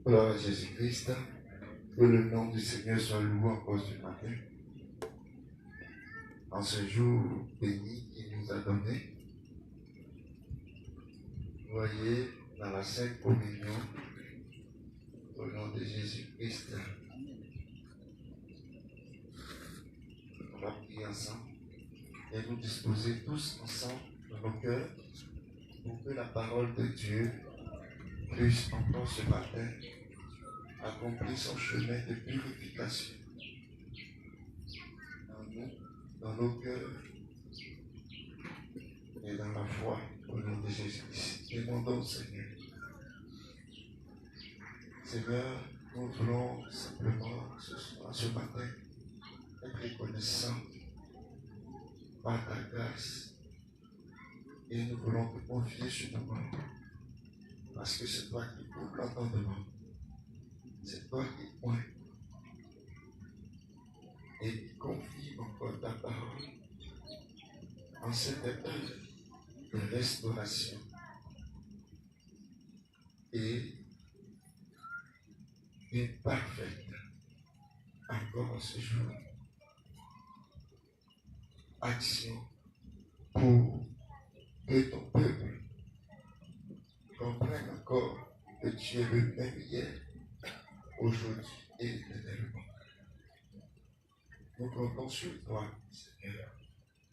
Gloire à Jésus-Christ. Que le nom du Seigneur soit loué encore ce matin. En ce jour béni qu'il nous a donné. Voyez dans la Sainte Communion, au nom de Jésus-Christ. On va prier ensemble et nous disposer tous ensemble dans nos cœurs pour que la parole de Dieu puisse encore ce matin accomplir son chemin de purification dans nous, dans nos cœurs et dans la foi au nom de Jésus-Christ. Demandons au Seigneur. Seigneur, nous voulons simplement ce matin être reconnaissants par ta grâce et nous voulons te confier ce moment parce que c'est toi qui ouvres l'entendement, c'est toi qui pointes et qui confie encore ta parole en cette épreuve de restauration et parfaite encore ce jour. Action pour que ton peuple comprenne encore que tu es le même hier, aujourd'hui et éternellement. Nous comptons sur toi, Seigneur,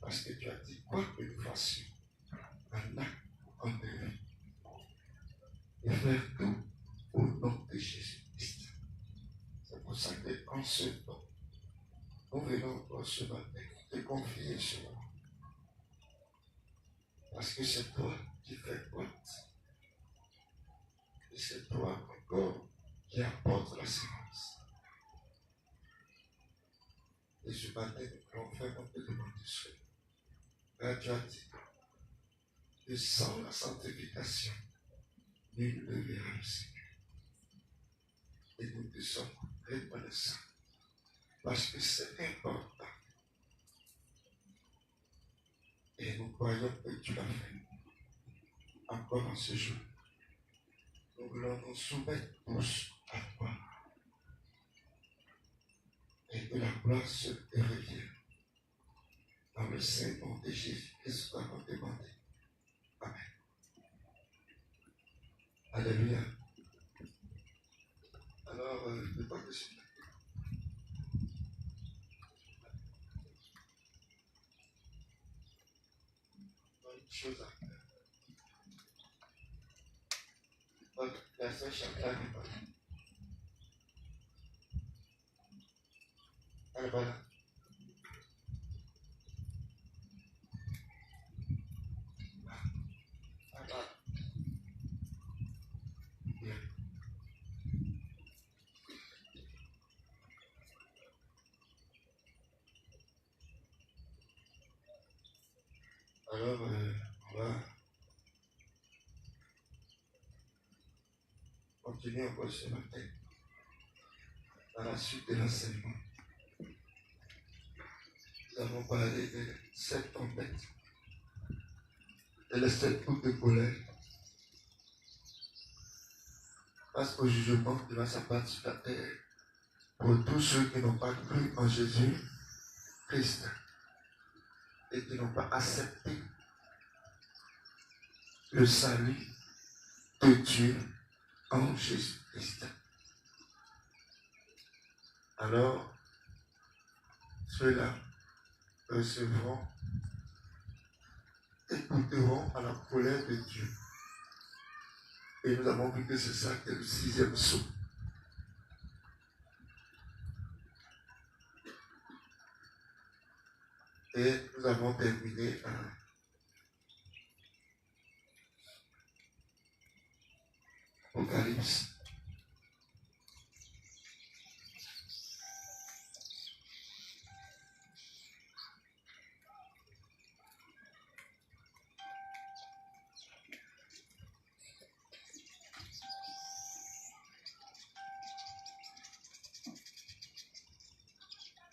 parce que tu as dit quoi que nous fassions, un acte en vie, et faire tout au nom de Jésus-Christ. C'est pour ça qu'en ce temps, nous venons encore ce matin te confier sur moi. Parce que c'est toi qui fais porte. Et c'est toi encore qui apporte la séance. Et ce matin, nous allons faire notre demande de souhait. Là, tu as dit que sans la sanctification, nul ne verra le Seigneur. Et nous te sommes reconnaissants. Parce que c'est important. Et nous croyons que tu l'as fait. Encore en ce jour. Nous voulons nous soumettre tous à toi. Et que la gloire se revienne. Dans le Saint-Nom de Jésus, Christ, nous avons demandé. Amen. Alléluia. Alors, le temps que c'est. Une chose à faire. La sœur Chantal n'est pas là. Elle n'est pas là. Bien. Alors, on va continuer encore ce matin dans la suite de l'enseignement. Nous avons parlé de cette tempête et de cette coupe de colère. Parce qu'au jugement qui va s'abattre sur la terre pour tous ceux qui n'ont pas cru en Jésus-Christ et qui n'ont pas accepté le salut de Dieu en Jésus-Christ. Alors, ceux-là recevront, écouteront à la colère de Dieu. Et nous avons vu que c'est ça qui est le 6e sceau. Et nous avons terminé à Apocalypse.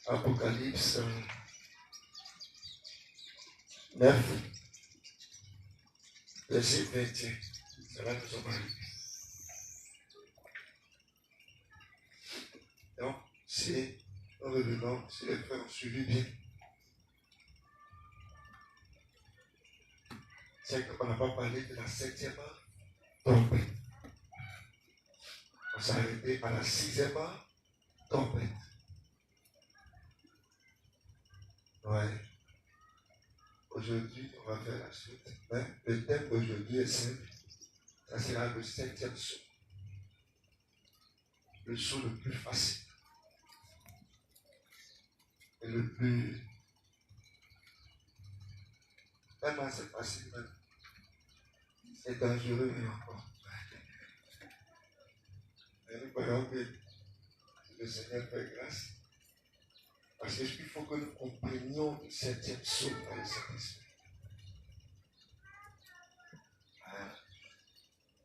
Apocalypse 9, verset 21. C'est là que nous sommes arrivés. Si nous revenons, si les frères ont suivi bien, c'est qu'on n'a pas parlé de la 7e trompette. On s'est arrêté à la 6e trompette. Ouais. Aujourd'hui, on va faire la suite. Mais le thème d'aujourd'hui est simple. Ça sera le 7e saut. Le saut le plus facile. Et le plus... Même assez facile, même. C'est dangereux, mais encore. Mais nous voyons que le Seigneur fait grâce. Parce qu'il faut que nous comprenions le 7e saut dans le Saint-Esprit.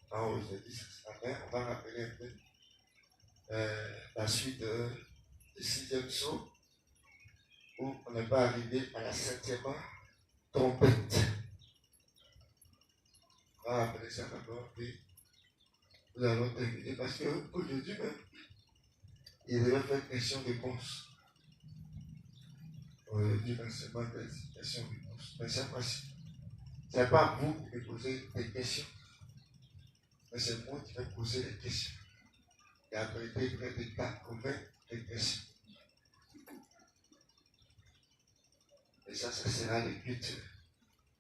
Aujourd'hui, ce matin, on va rappeler un peu la suite du 6e saut où on n'est pas arrivé à la 7e trompette. On va rappeler ça d'abord, puis nous allons terminer parce qu'aujourd'hui même, il devait faire question-réponse. Aujourd'hui, dans ce moment, question-réponse. Mais c'est facile. Ce n'est pas vous qui me posez des questions, mais c'est moi qui vais poser les questions. Et après, il va être 80 des questions. Et ça sera le but.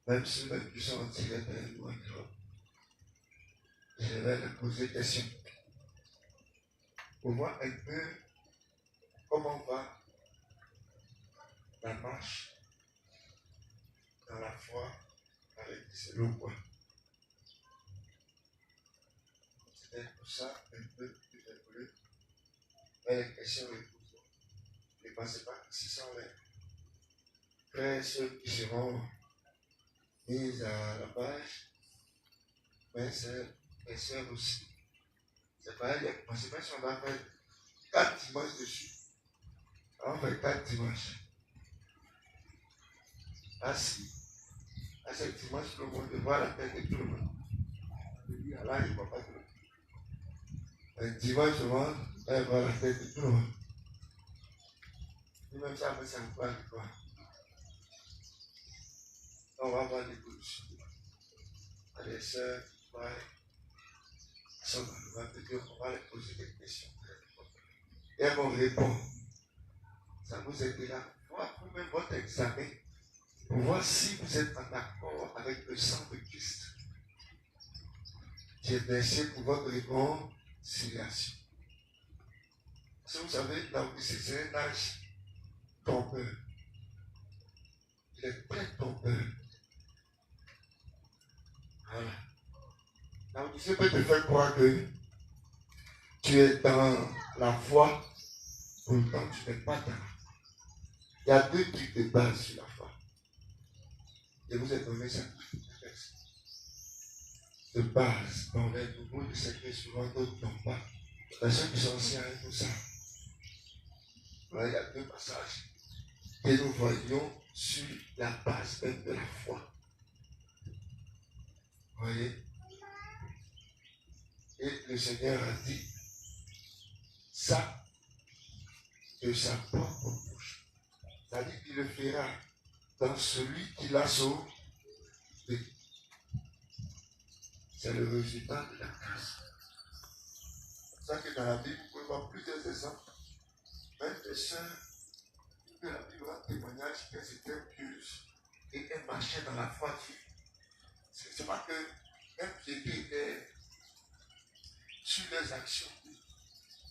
Même ceux qui sont en direct avec nous, je vais leur poser des questions. Pour voir un peu comment va la marche dans la foi avec ces lois. C'est pour ça un peu que j'ai voulu faire les questions et réponses. Ne pensez pas que ce sont les frères ceux qui seront mis à la page, mais c'est les sœurs aussi. C'est pareil, les conséquences, on va faire 4 dimanches dessus. On fait 4 dimanches. Ainsi, à ce dimanche, le monde voit la tête de tout le monde. Là, il ne voit pas tout le monde. Un dimanche, le monde, là, il voit la tête de tout le monde. Même ça, mais ça me parle quoi. On va voir l'évolution. Les sœurs qui sont dans le ventre de Dieu, on va leur poser des questions. Et elles vont répondre. Ça vous aidera pour approuver votre examen, pour voir si vous êtes en accord avec le sang de Christ qui est versé pour votre réconciliation. Parce que vous savez, là où c'est un âge trompeur. Il est très trompeur. Voilà. Là où Dieu peut te faire croire que tu es dans la foi, pourtant tu n'es pas dans la foi. Il y a 2 trucs de base sur la foi. Je vous ai donné ça. De base, dans les nouveaux de secret, souvent d'autres n'ont pas. Les ceux qui sont anciens, tout ça. Voilà, il y a 2 passages que nous voyons sur la base même de la foi. Vous voyez? Et le Seigneur a dit ça de sa propre bouche. C'est-à-dire qu'il le fera dans celui qui l'a sauvé. C'est le résultat de la grâce. C'est ça que dans la Bible, vous pouvez voir plusieurs exemples. Même des sœurs que la Bible a témoignage qu'elles étaient pieuses et elles marchaient dans la foi de Dieu. Ce n'est pas que leur piété était sur leurs actions,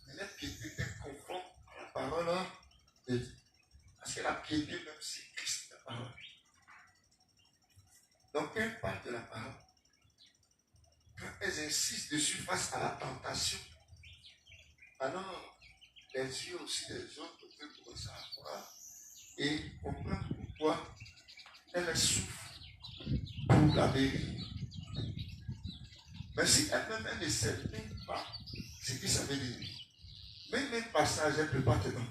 mais leur piété était conforme à la parole de Dieu. Parce que la piété même, c'est Christ, la parole. Donc, elles parlent de la parole. Quand elles insistent dessus face à la tentation, alors les yeux aussi des autres peuvent commencer à voir et comprendre pourquoi elles souffrent pour la vérité. Mais si elle-même ne sait même pas ce que ça veut dire, même passage, elle ne peut pas te donner.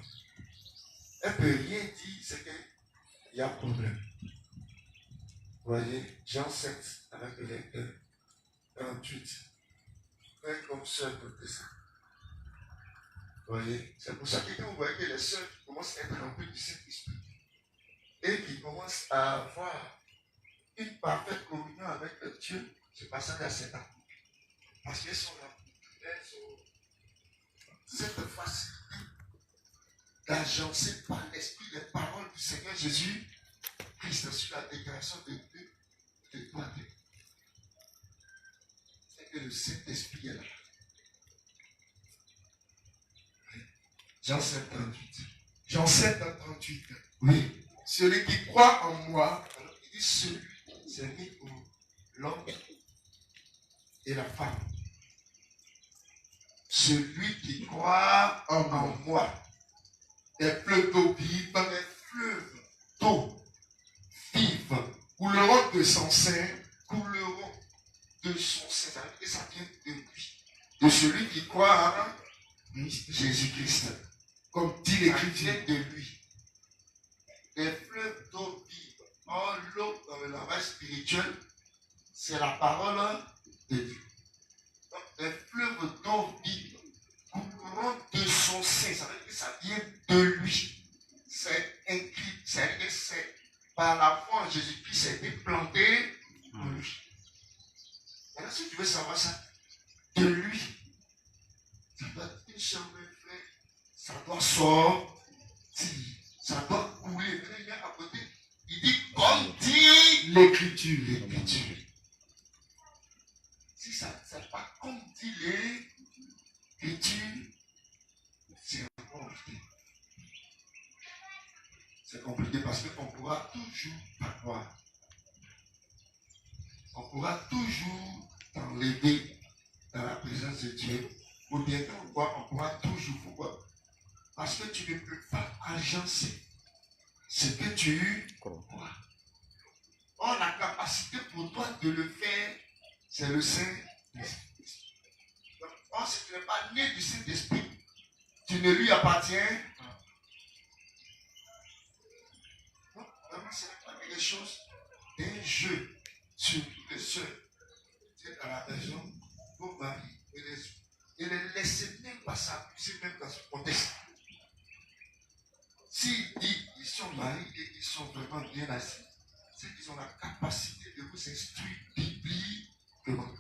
Elle ne peut rien dire, c'est qu'il y a problème. Vous voyez, Jean 7, avec le lecteur 38. Frère comme sœur de ça. voyez, c'est pour ça que quand vous voyez que les sœurs commencent à être remplis du Saint-Esprit et qui commencent à avoir une parfaite communion avec Dieu, c'est parce qu'elles sont là. Parce qu'elles sont là. Elles ont cette facilité d'agencer par l'Esprit les paroles du Seigneur Jésus Christ sur la déclaration de Dieu de toi. C'est que le Saint-Esprit est là. Jean 7, 38. Jean 7, 38. Oui. Celui qui croit en moi, alors il dit celui, c'est mis pour l'homme et la femme. Celui qui croit en moi, des fleuves d'eau vive, des fleuves d'eau vive, couleront de son sein, couleront de son sein. Et ça vient de lui. De celui qui croit en Jésus-Christ. Comme dit l'Écriture de lui. Des fleuves d'eau vive. Or, l'eau dans le langage spirituel, c'est la parole de Dieu. Donc, des fleuves d'eau vive couleront de son sein. Ça veut dire que ça vient de lui. C'est écrit. C'est-à-dire que c'est par la foi en Jésus-Christ, c'est été planté en lui. Alors, si tu veux savoir ça, de lui, ça doit être une chambre, frère. Ça doit sortir. Ça doit couler. Il y a à côté. Il dit, comme dit l'Écriture. L'Écriture. Si ça n'est pas comme dit l'Écriture, c'est compliqué. C'est compliqué parce qu'on pourra toujours pas croire. On pourra toujours t'enlever dans la présence de Dieu. Ou bien quand on pourra toujours pouvoir. Parce que tu ne peux pas agencer ce que tu crois. Or, la capacité pour toi de le faire, c'est le Saint-Esprit. Or, si tu n'es pas né du Saint-Esprit, tu ne lui appartiens pas. Donc, vraiment, ce n'est pas quelque chose d'un jeu sur les sœurs. Tu es à la maison, vos maris, et les laissez même pas s'abuser même dans ce contexte. S'ils disent qu'ils sont mariés et qu'ils sont vraiment bien assis, c'est qu'ils ont la capacité de vous instruire bibliquement.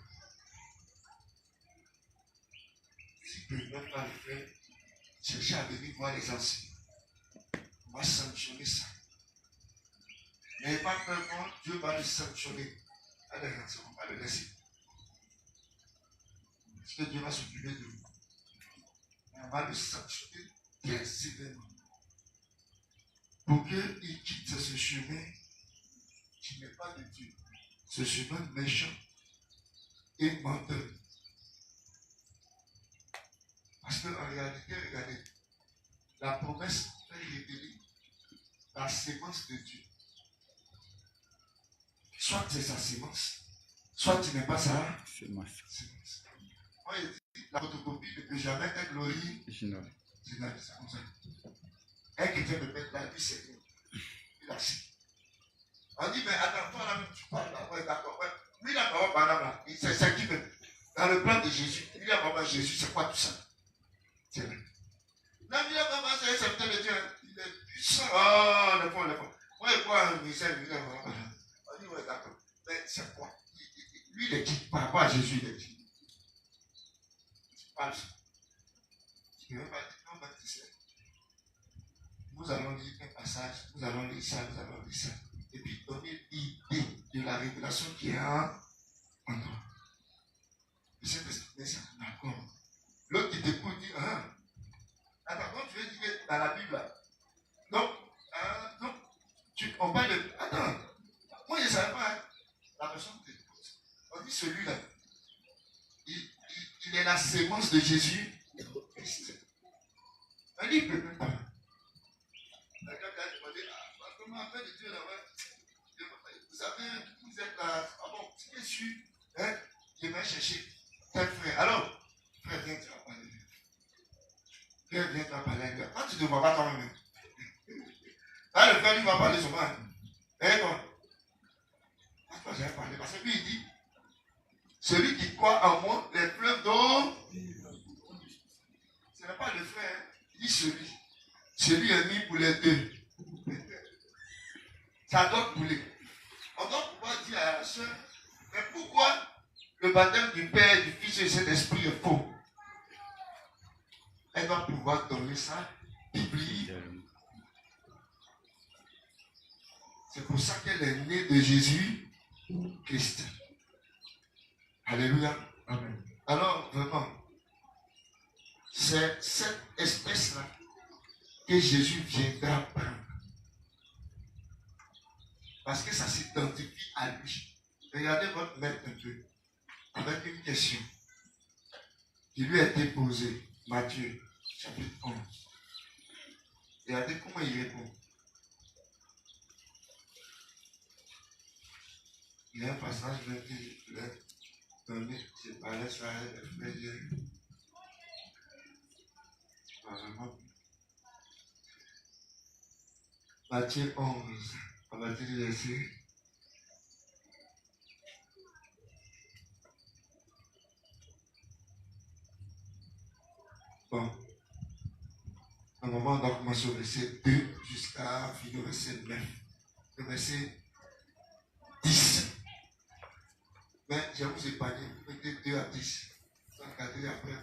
S'ils ne peuvent même pas le faire, cherchez à venir voir les anciens. On va sanctionner ça. Mais pas vraiment, Dieu va le sanctionner. Allez, on va le laisser. Parce que Dieu va s'occuper de vous. On va le sanctionner très sévèrement. Pour qu'il quitte ce chemin qui n'est pas de Dieu. Ce chemin méchant et menteur. Parce qu'en réalité, regardez, la promesse fait révéler la sémence de Dieu. Soit c'est sa sémence, soit tu n'es pas sa sémence. Moi, je dis, la photocopie ne peut jamais être l'original. C'est comme ça. Un chrétien me met la vie, c'est bon. Il a dit. On dit, mais attends, toi là, tu parles là, ouais, d'accord, ouais. Lui, là, par là, c'est qui même. Dans le plan de Jésus, lui, là, maman, Jésus, c'est quoi tout ça? C'est vrai. Non, lui, là, maman, c'est un serviteur de Dieu. Il est puissant. Oh, le fond. Ouais, quoi, misère, on dit, ouais, d'accord. Mais c'est quoi? Lui, il est qui? Par rapport à Jésus, il est qui? Tu parles ça. Tu ne veux pas dire, non, baptisé. Nous allons lire un passage, nous allons lire ça. Et puis donner l'idée de la révélation qui est en toi. Et c'est d'accord. L'autre qui t'écoute dit, attends, quand tu veux dire que dans la Bible, donc, on parle de, attends, moi je ne savais pas, la personne t'écoute. On dit celui-là, il est la sémence de Jésus Christ. Mais il ne peut même pas. Quelqu'un a demandé, comment on fait de Dieu là-bas? Vous savez, vous êtes là. Ah bon, tu es sûr, hein? Je vais chercher tel frère. Alors, frère, viens, tu vas parler. Frère, viens, tu vas parler. Quand tu ne vois pas toi-même. Là, le frère, lui va parler souvent. Et toi? Moi, je vais parler. Parce que lui, il dit, celui qui croit en moi, les fleuves d'eau. Ce n'est pas le frère. dit celui est mis pour les deux. Ça doit couler. On doit pouvoir dire à la soeur, mais pourquoi le baptême du Père, du Fils et du Saint-Esprit est faux? Elle doit pouvoir donner ça biblique. C'est pour ça qu'elle est née de Jésus-Christ. Alléluia. Amen. Alors, vraiment, c'est cette espèce-là que Jésus viendra prendre. Parce que ça s'identifie à lui. Regardez votre maître un peu, avec une question qui lui a été posée. Matthieu, chapitre 11. Regardez comment il répond. Il y a un passage que je vais donner, je parlais ça à Matthieu 11, on va dire le verset. Bon, normalement, on doit commencer au verset 2 jusqu'à finir au verset 9. Le verset 10. Mais je vais vous épargner, vous mettez 2 à 10. Regardez après,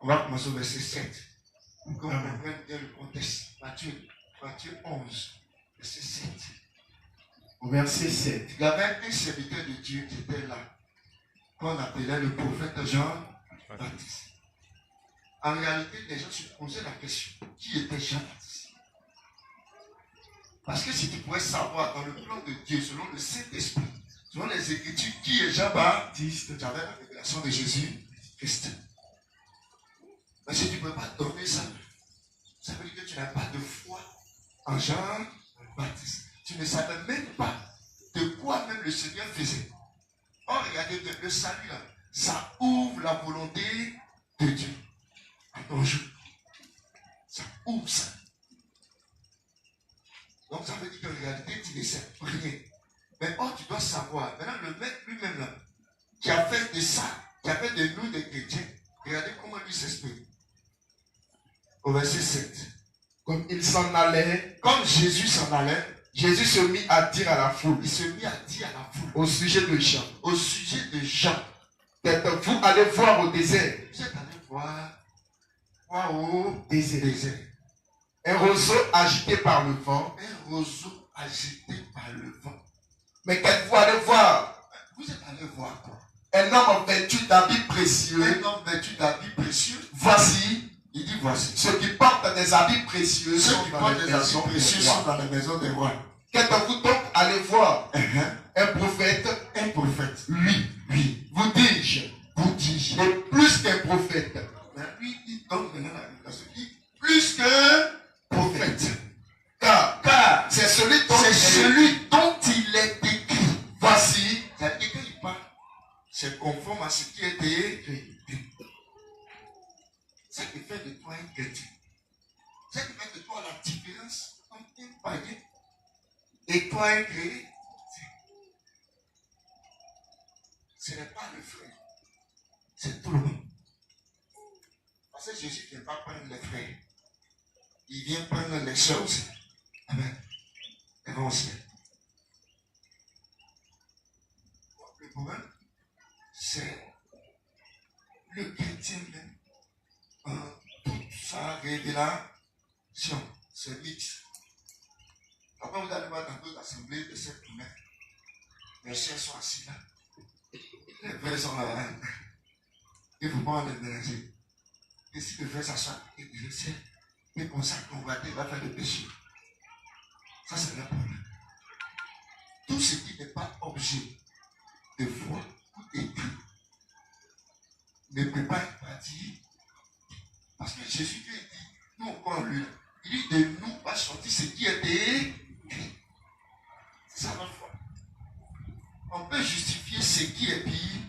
on va commencer au verset 7. Pour qu'on comprenne bien le contexte. Matthieu 11, verset 7. Au verset 7. Il y avait un serviteur de Dieu qui était là, qu'on appelait le prophète Jean-Baptiste. En réalité, les gens se posaient la question, qui était Jean-Baptiste? Parce que si tu pouvais savoir dans le plan de Dieu, selon le Saint-Esprit, selon les Écritures, qui est Jean-Baptiste, tu avais la révélation de Jésus-Christ. Mais si tu ne peux pas donner ça, ça veut dire que tu n'as pas de foi en Jean-Baptiste. Tu ne savais même pas de quoi même le Seigneur faisait. Oh, regardez, le salut là, ça ouvre la volonté de Dieu. Bonjour. Ça ouvre ça. Donc ça veut dire qu'en réalité, tu ne sais rien. Mais oh, tu dois savoir. Maintenant, le maître lui-même là, qui a fait de ça, qui a fait de nous des chrétiens, regardez comment lui s'exprime. Au verset 7. Comme il s'en allait, comme Jésus s'en allait, Jésus se mit à dire à la foule. Il se mit à dire à la foule. Au sujet de Jean. Au sujet de Jean. Vous allez voir au désert. Vous êtes allé voir au désert. Un roseau agité par le vent. Un roseau agité par le vent. Mais qu'êtes-vous allé voir? Vous êtes allé voir quoi? Un homme vêtu d'habits précieux. Un homme vêtu d'habits précieux. Voici. Il dit voici. Ceux qui portent des habits précieux sont dans les maisons précieux sont dans les maisons des rois. Qu'êtes-vous donc allez voir? Un prophète. Un prophète. Oui. Vous dis-je. Mais plus qu'un prophète. Mais lui, il donne maintenant la révélation. Il dit plus qu'un prophète. Car c'est celui dont il est écrit. Voici. C'est-à-dire que quand il parle, c'est conforme à ce qui est écrit. Ça qui fait de toi un chrétien. Ça qui fait de toi la différence entre un païen et toi un chrétien. Ce n'est pas le frère. C'est tout le monde. Parce que Jésus ne vient pas prendre les frères. Il vient prendre les sœurs aussi. Amen. Et bon aussi. Le problème, c'est le chrétien même. Toute sa révélation, c'est mixte. Après, vous allez voir dans d'autres assemblées de cette primaire. Les chers sont assis là. Les frères sont là. Il ne faut pas les mélanger. Et si le frère s'assoit et dit, mais comme ça, qu'on va faire le péché. Ça, c'est le problème. Tout ce qui n'est pas objet de foi ou d'écrit ne peut pas être pratiqué. Parce que Jésus dit, nous on croit en lui. Il dit de nous pas sortir ce qui est écrit. C'est ça notre foi. On peut justifier ce qui est pire.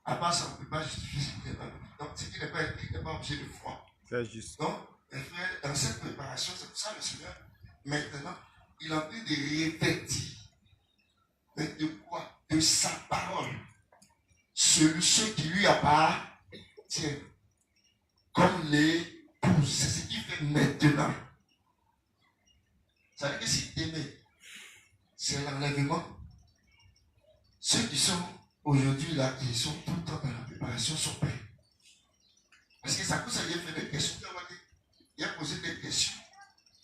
À part ça, on ne peut pas justifier ce qui n'est pas. Donc ce qui n'est pas écrit n'est pas objet de foi. C'est juste. Donc, les frères, dans cette préparation, c'est pour ça le Seigneur, maintenant, il est en train de revêtir. Mais de quoi? De sa parole. Ceux qui lui appartiennent. comme l'épouse. C'est ce qu'il fait maintenant. Ça veut dire que si t'aimais, c'est l'enlèvement. Ceux qui sont aujourd'hui là, qui sont tout le temps dans la préparation, sont prêts. Parce que ça cause à y faire des questions. Il a posé des questions.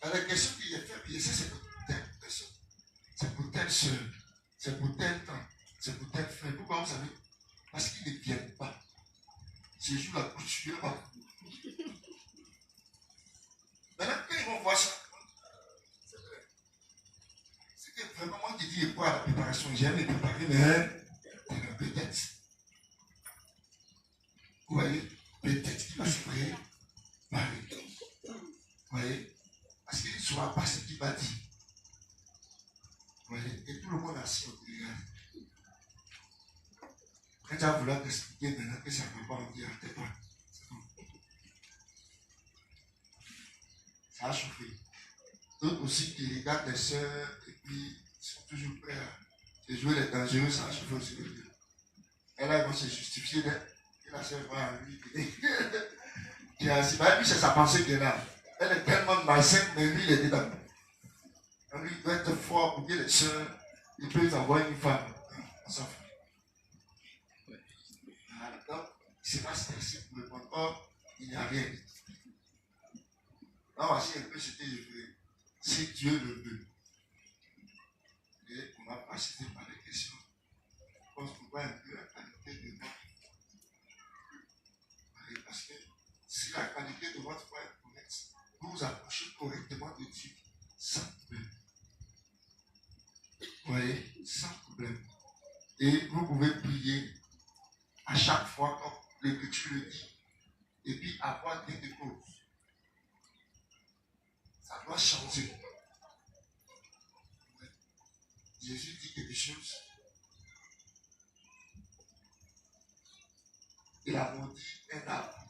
Dans les questions qu'il a fait, puis c'est pour telle personne. C'est pour telle soeur. C'est pour tel temps. C'est pour tel frère. Pourquoi vous savez? Parce qu'ils ne viennent pas. C'est juste la couture. Maintenant, quand ils vont voir ça, c'est vrai. C'est que vraiment, moi qui dis quoi à la préparation, j'aime les préparer, mais peut-être. Vous voyez, peut-être qu'il va se faire pareil. Vous voyez, parce qu'il ne saura pas ce qu'il va dire. Vous voyez, et tout le monde a assis au regarde. Quand tu vas vouloir t'expliquer maintenant que ça ne peut pas en dire, tais-toi. Ça a chauffé. D'autres aussi qui regardent les sœurs et puis sont toujours prêts à jouer les dangereux, ça a chauffé aussi. Et là, ils vont se justifier que la sœur va à lui. Qui est assis. Lui, c'est sa pensée qui est là. Elle est tellement malsaine, mais lui, il est dedans. Lui, il doit être fort pour que les sœurs, il peut envoyer une femme. On s'en fout. Donc, il ne s'est pas stressé pour répondre. Or, il n'y a rien. Donc, voici un peu ce que je fais. Si Dieu le veut. Et on va passer par les questions. Je pense qu'on voit un peu la qualité de votre. Parce que si la qualité de votre foi est correcte, vous vous approchez correctement de Dieu sans problème. Vous voyez, sans problème. Et vous pouvez prier à chaque fois comme l'Écriture le dit. Et puis avoir des causes. Ça doit changer. Jésus dit quelque chose. Il a maudit un arbre.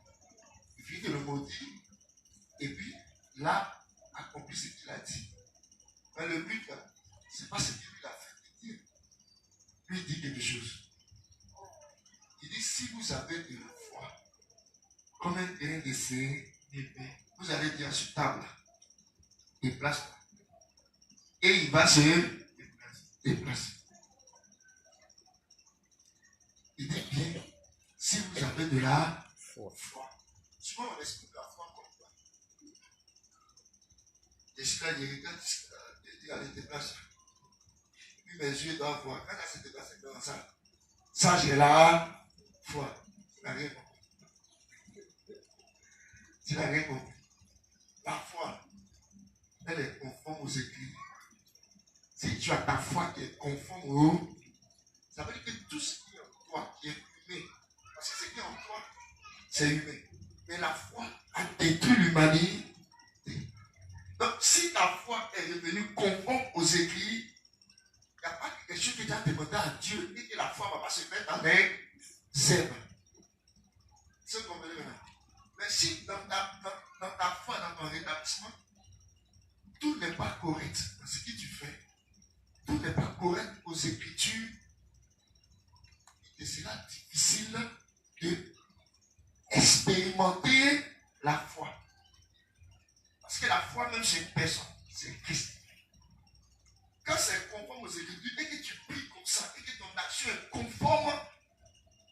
Il finit de le maudire. Et puis, l'arbre accomplit ce qu'il a dit. Mais le but, ce n'est pas ce qu'il a fait dire. Lui, il dit quelque chose. Il dit, si vous avez de la foi, comme un grain de séné, vous allez dire à cette table, déplace-toi. Et il va se déplacer. Il dit bien, si vous avez de la foi. Souvent on explique la foi comme ça. Et si là, il regarde, il dit, allez, déplace. Puis mes yeux doivent voir. Quand il se déplace dans ça, ça j'ai la foi. Tu n'as rien compris. Tu n'as rien compris. La foi, elle est conforme aux écrits. Si tu as ta foi qui est conforme aux, ça veut dire que tout ce qui est en toi, qui est humain, parce que ce qui est en toi, c'est humain. Mais la foi a détruit l'humanité. Donc, si ta foi est devenue conforme aux écrits, il n'y a pas quelque chose que tu as demandé à Dieu et que la foi ne va pas se mettre dans les zèbres. C'est ce qu'on veut dire maintenant. Mais si dans ta foi, dans ton rétablissement, tout n'est pas correct dans ce que tu fais, tout n'est pas correct aux Écritures, il sera difficile de expérimenter la foi. Parce que la foi, même chez une personne, c'est Christ. Quand c'est conforme aux Écritures et que tu pries comme ça, et que ton action est conforme,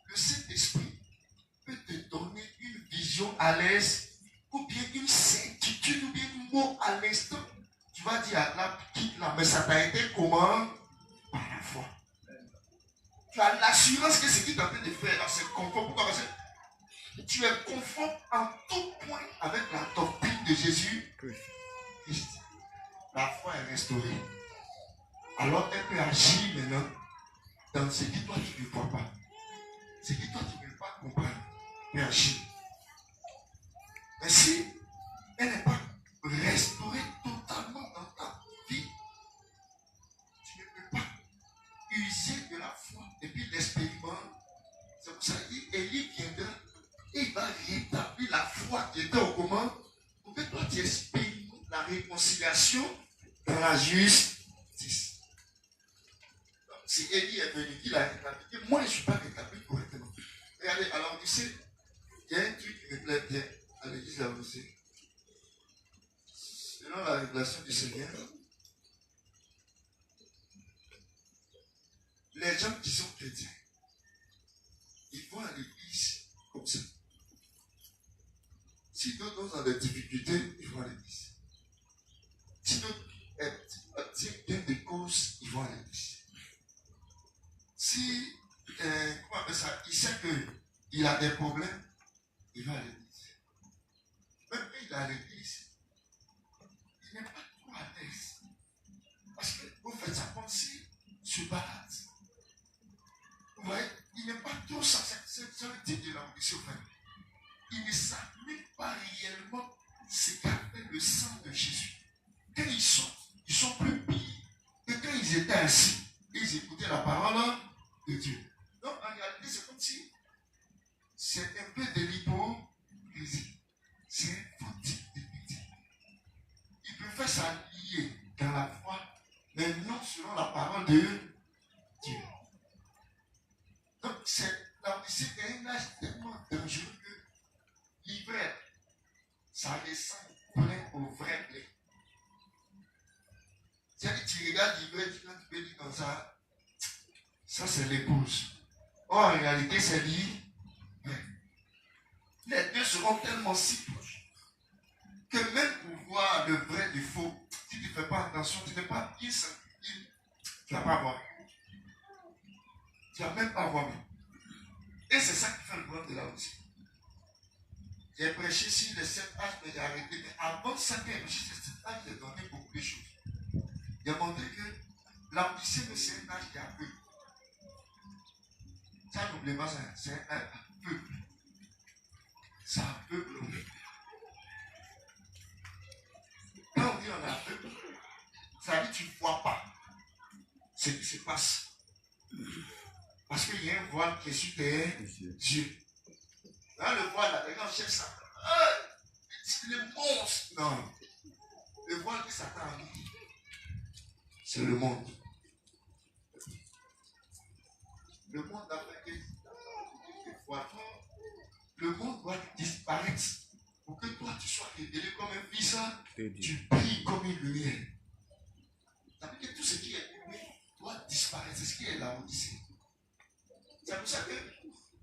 le Saint-Esprit peut te donner une vision à l'aise, ou bien une certitude, ou bien un mot à l'instant. Tu vas dire à la quitte là, mais ça t'a été comment? Par la foi. Tu as l'assurance que ce qui t'a fait de faire là, c'est conforme. Pourquoi? Parce que tu es conforme en tout point avec la doctrine de Jésus Christ. La foi est restaurée. Alors elle peut agir maintenant dans ce que toi tu ne vois pas. Ce que toi tu ne veux pas comprendre. Elle peut agir. Mais si elle n'est pas restaurée totalement dans ta vie, tu ne peux pas user de la foi et puis l'expériment. C'est pour ça qu'Élie viendra et il va rétablir la foi qui était au commun pour que toi tu expérimentes la réconciliation dans la justice. Donc, si Élie est venu, il a rétabli, moi je ne suis pas rétabli correctement. Regardez, alors tu sais, il y a un truc qui me plaît bien. à l'église avancée, selon la révélation du Seigneur, les gens qui sont chrétiens, ils vont à l'église comme ça. Si d'autres ont des difficultés, ils vont à l'église. Si d'autres tiennent des causes, ils vont à l'église. Si, comment on appelle ça, il sait qu'il a des problèmes, il va à l'église. Même quand il est à l'église, il n'est pas trop à l'aise. Parce que vous faites ça comme s'il se balade. Vous voyez, il n'est pas trop ça. C'est le type de l'ambition. Il ne s'applique pas réellement ce qu'a fait le sang de Jésus. Quand ils sont plus pires que quand ils étaient assis et ils écoutaient la parole de Dieu. Donc en réalité, c'est comme si c'est un peu de l'hypocrisie. C'est un faux type de métier. Il peut faire s'allier dans la foi, mais non selon la parole de Dieu. Donc c'est un âge tellement dangereux que l'hiver, ça ressemble au vrai blé. C'est-à-dire que tu regardes l'hiver, tu peux dire comme ça, ça c'est l'épouse. Or en réalité c'est l'hiver. Les deux seront tellement si proches que même pour voir le vrai du faux, si tu ne fais pas attention, tu n'es pas bien sensible, tu ne vas pas voir. Tu ne vas même pas voir. Et c'est ça qui fait le problème de la aussi. J'ai prêché sur les 7 âges, mais j'ai arrêté. Mais avant ça, j'ai prêché sur les 7 âges, j'ai donné beaucoup de choses. J'ai montré que l'ambition, c'est un âge qui a peu. Ça, n'oubliez pas ça, c'est un âge à peu. Ça a peu. Quand on dit on a peu, ça veut dire que tu ne vois pas ce qui se passe. Parce qu'il y a un voile qui est sur tes yeux. Dans le voile, là, les gens cherchent ça. C'est le monstre. Non. Le voile que Satan a mis, c'est le monde. Le monde a fait que le monde doit disparaître pour que toi tu sois révélé comme un fils, tu brilles comme une lumière. Ça veut dire que tout ce qui est lumière doit disparaître. C'est ce qui est là Odyssée. C'est pour ça que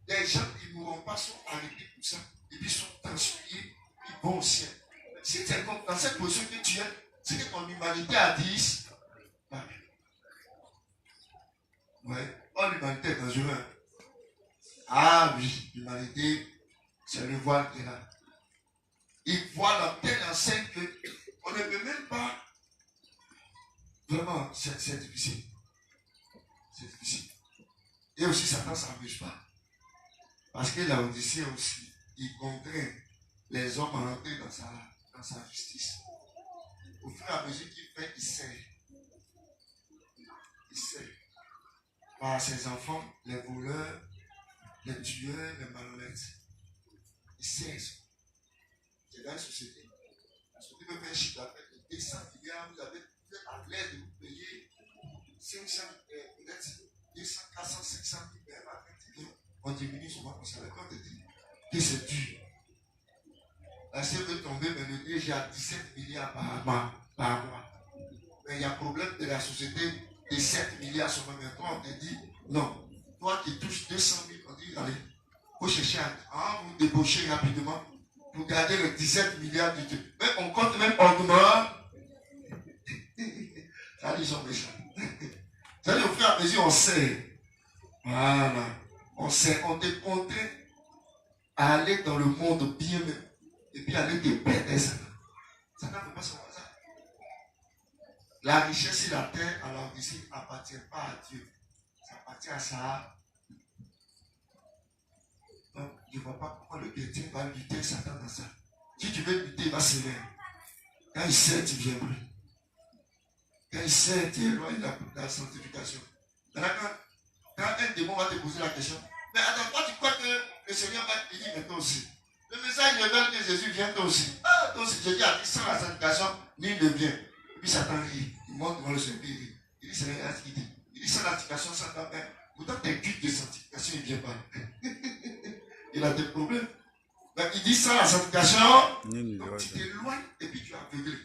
les gens qui ne mourront pas sont arrêtés pour ça. Et puis sont transférés, ils vont au ciel. Si tu es dans cette position que tu es, c'est que ton humanité a dit. Ouais. Oh, l'humanité est dangereuse. Ah oui, l'humanité, c'est le voile qui est là. Il voit la telle enseigne qu'on ne peut même pas. Vraiment, c'est difficile. C'est difficile. Et aussi, Satan ne s'empêche pas. Parce que la Odyssée aussi, il contraint les hommes à rentrer dans sa justice. Au fur et à mesure qu'il fait, il sait. Il sait. Par ses enfants, les voleurs, les tueurs, les malhonnêtes. Il sait ça. C'est dans la société. La société peut faire un chiffre d'affaires de 200 milliards. Vous avez à l'aide de vous payer 500, peut-être 200, 400, 500 milliards. On diminue souvent comme ça. Quand on te dit que c'est dur. La CE peut tomber, mais le DG a 17 milliards par mois. Mais il y a un problème de la société de 7 milliards sur le même temps. On te dit, non. Toi qui touches 200 000, on dit, allez, il faut chercher à vous débaucher rapidement pour garder les 17 milliards du truc. Mais on compte même augment. Ça dit, ils sont méchants. Ça dit, au fur et à mesure, on sait. Voilà. On sait, on te contraint à aller dans le monde bien même. Et puis aller te perdre ça. Ça ne peut pas se faire ça. La richesse et la terre, alors ici, n'appartient pas à Dieu. Ça appartient à ça. Donc, je ne vois pas pourquoi le chrétien va lutter Satan dans ça. Si tu veux lutter, il va se lever. Quand il sait, tu viens plus. Quand il sait, tu es loin de la sanctification. Maintenant, quand un démon va te poser la question, mais attends, toi tu crois que le Seigneur va te dire, mais toi aussi. Le message révèle que Jésus vient toi aussi. Ah, toi aussi, Jésus a dit sans la sanctification, nul ne vient. Et puis Satan rit. Il monte devant le Seigneur. Il dit, Seigneur, qu'est-ce qu'il dit? Il dit, sans la sanctification, ça ne va pas. Pourtant, tes culte de sanctification, il ne vient pas. Il a des problèmes. Mais il dit ça, la sanctification. Donc tu t'éloignes et puis tu es aveuglé.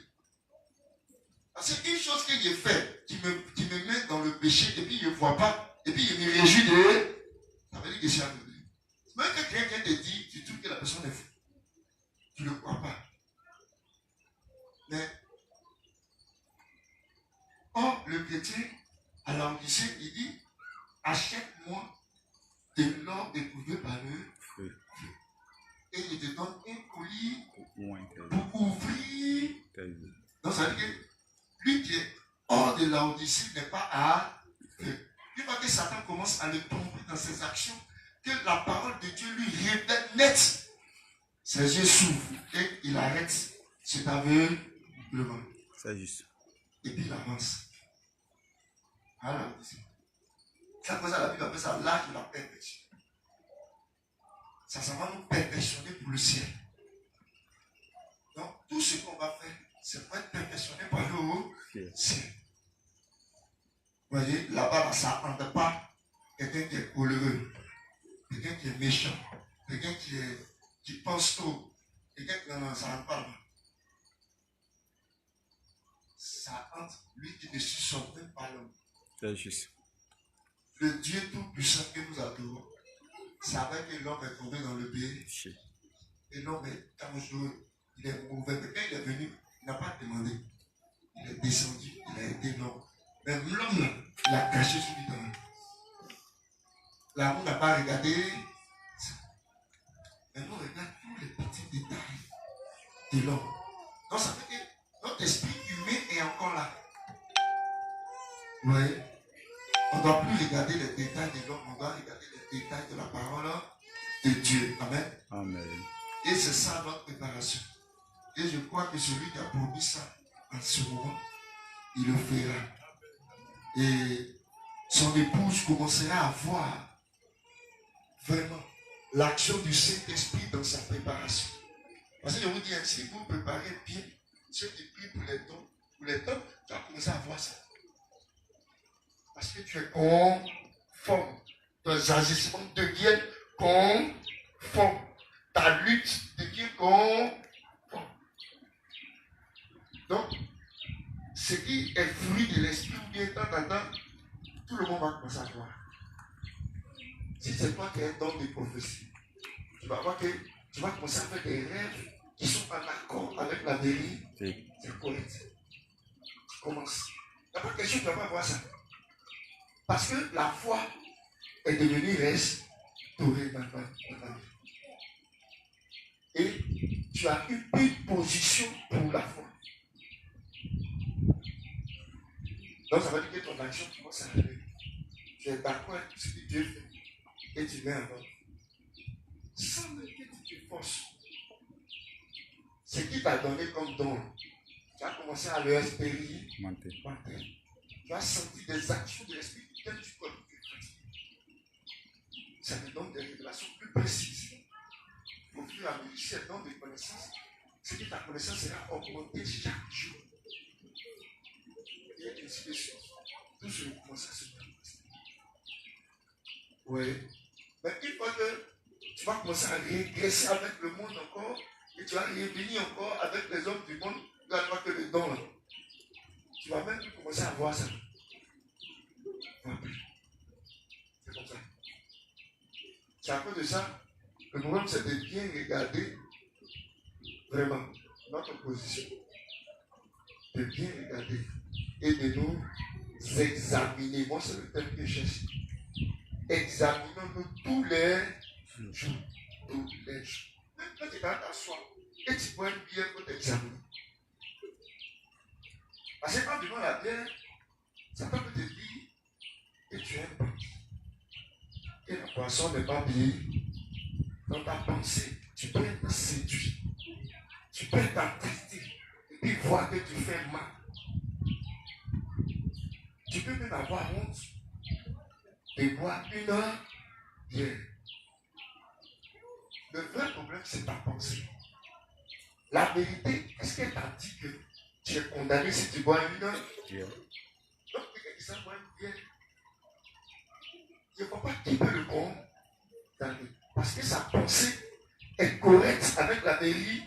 Parce qu'une chose que j'ai fait, qui me met dans le péché et puis je ne vois pas, et puis je me réjouis de. Ça veut dire que je suis aveuglé. Même que quelqu'un te dit, tu trouves que la personne est fou. Tu ne le crois pas. Mais, or, le chrétien, à l'Odyssée, il dit, achète-moi de l'or éprouvé par le feu. Et il te donne un colis pour ouvrir. Donc, ça veut dire que lui qui est hors de l'Odyssée n'est pas à feu. Une fois que Satan commence à le tromper dans ses actions, que la parole de Dieu lui révèle net, ses yeux s'ouvrent et il arrête cet aveuglement. C'est juste. Et puis il avance. Voilà. C'est pour ça que la Bible appelle ça l'âge de la perfection. Ça va nous perfectionner pour le ciel. Donc, tout ce qu'on va faire, c'est pour être perfectionné par le ciel. Vous voyez, là-bas, ça n'entend pas quelqu'un qui est coléreux, quelqu'un qui est méchant, quelqu'un qui pense trop, quelqu'un qui n'en s'en pas. Ça entre lui qui ne supporte même pas l'homme. C'est juste. Le Dieu tout-puissant que nous adorons savait que l'homme est tombé dans le péché. Et l'homme est dangereux, il est mauvais. Mais quand il est venu, il n'a pas demandé. Il est descendu, il a été l'homme. Mais l'homme, il a caché sur lui dans lui. L'amour n'a pas regardé ça. Mais nous regardons tous les petits détails de l'homme. Donc ça fait que notre esprit humain est encore là. Vous voyez? On ne doit plus regarder les détails de l'homme, on doit regarder les détails de la parole de Dieu. Amen. Amen. Et c'est ça notre préparation. Et je crois que celui qui a promis ça en ce moment, il le fera. Et son épouse commencera à voir vraiment l'action du Saint-Esprit dans sa préparation. Parce que je vous dis, si vous préparez bien, ceux qui prient pour les dons, tu vas commencer à voir ça. Parce que tu es conforme. Tes agissements deviennent conformes. Ta lutte devient conforme. Donc, ce qui est fruit de l'esprit ou bien tant, tout le monde va commencer à voir. Si c'est toi qui es don de prophétie, tu vas voir que tu vas commencer à faire des rêves qui sont en accord avec la vérité. C'est correct. Tu commences. Il n'y a pas de question, tu ne vas pas voir ça. Parce que la foi est devenue restaurée dans ta vie. Et tu as une position pour la foi. Donc ça veut dire que ton action commence à arriver. Tu es d'accord avec ce que Dieu fait et tu mets en œuvre. Sans même que tu te forces. Ce qui t'a donné comme don, tu as commencé à le expérimenter. Tu as senti des actions de l'esprit duquel tu peux ça te donne des révélations plus précises. Au fur et à mesure, c'est un don de connaissance. C'est que ta connaissance sera augmentée chaque jour. Et ainsi de suite. Tout ce qui commence à se manifester. Oui. Mais une fois que tu vas commencer à régresser avec le monde encore, et tu vas revenir encore avec les hommes du monde, tu vas voir que le don là. Tu vas même commencer à voir ça. C'est comme ça. C'est à cause de ça. Le problème, c'est de bien regarder vraiment notre position. De bien regarder et de nous examiner. Moi, c'est le terme que je cherche. Examinons-nous tous les jours. Tous les jours. Même quand tu es dans ta soie et tu bois une bière pour t'examiner. Parce que quand tu bois la bière, ça peut te dire que tu es un petit. Et la poisson n'est pas bien. Dans ta pensée, tu peux être séduit. Tu peux être attristé. Et puis voir que tu fais mal. Tu peux même avoir honte de boire une heure bière. Le vrai problème, c'est ta pensée. La vérité, est-ce qu'elle t'a dit que tu es condamné si tu bois une heure? Donc, quelqu'un qui s'en boit une bière, il ne faut pas quitter le condamner. Parce que sa pensée est correcte avec la mairie.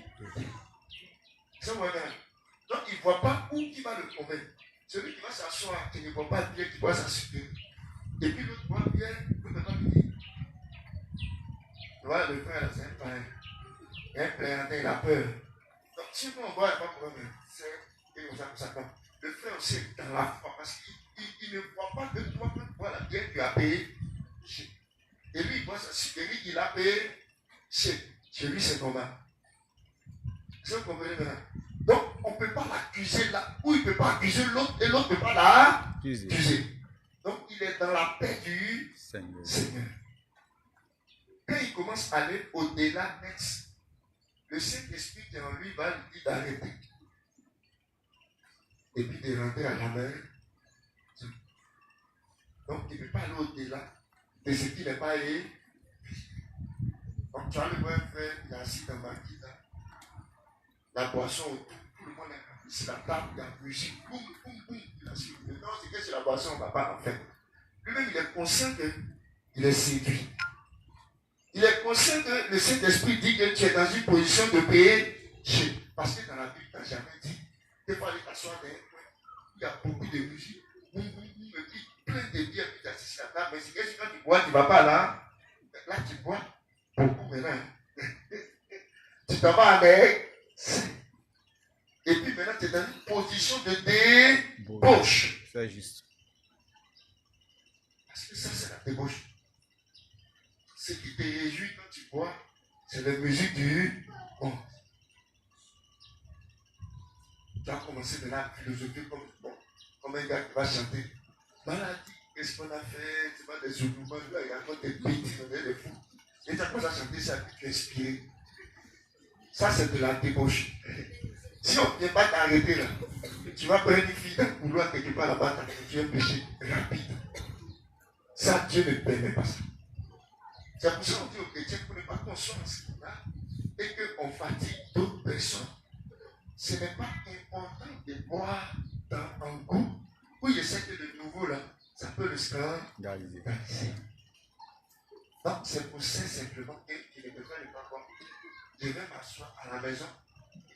Ça va bien. Donc, il ne voit pas où qui va le convaincre. Celui qui va s'asseoir, qui ne voit pas bien, qui voit s'assurer. Et puis l'autre voit bien, il ne peut pas venir. Voilà, le frère, c'est un pareil. Il a un plairantin, il a peur. Donc, si on voit, il n'y a pas de problème. C'est comme ça. Le frère aussi est dans la foi parce qu'il ne voit pas que toi, quand tu vois la bière, tu as payé. Et lui, il voit sa supérieure, il a payé. Chez lui, c'est normal. C'est vous comprenez maintenant? Donc, on ne peut pas l'accuser là, ou il ne peut pas accuser l'autre, et l'autre ne peut pas l'accuser. Donc, il est dans la paix du Seigneur. Quand il commence à aller au-delà next, le Saint-Esprit qui est en lui va lui dire d'arrêter. Et puis de rentrer à la mer. Donc, il ne peut pas aller au-delà de ce qui n'est pas allé. Donc, tu as le bon frère, il est assis dans ma guide. La boisson autour, tout le monde est sur la table, il y a la musique, boum, boum, boum. Maintenant, c'est que c'est la boisson, on ne va pas en fait. Lui-même, il est conscient qu'il est séduit. Il est conscient que le Saint-Esprit dit que tu es dans une position de péché. Parce que dans la Bible, tu n'as jamais dit qu'il faut aller t'asseoir dans un coin où il y a beaucoup de musique, boum, boum, boum, et puis plein de bières, puis tu es assis sur la table. Mais c'est que quand tu bois, tu ne vas pas là. Là, tu bois beaucoup maintenant. Tu t'en vas avec. Et puis maintenant, tu es dans une position de débauche. C'est juste. Parce que ça, c'est la débauche. Ce qui te réjouit quand tu bois, c'est la musique du monde. Tu as commencé de la philosophie comme un gars qui va chanter. Maladie, qu'est-ce qu'on a fait? C'est pas des mouvements, là, il y a encore des bêtises, on est des fous. Et tu as commencé à chanter ça, puis tu es inspiré. Ça, c'est de la débauche. Si on ne vient pas t'arrêter là, tu vas prendre une fille dans le couloir quelque part là-bas, tu vas pécher rapide. Ça, Dieu ne permet pas ça. C'est pour ça qu'on dit aux chrétiens qu'on n'est pas conscient de ce qu'il a et qu'on fatigue d'autres personnes. Ce n'est pas important de boire dans un goût où je sais que le nouveau là, ça peut le scandaliser. Donc, c'est pour ça simplement qu'il ne peut pas le pas. Je vais m'asseoir à la maison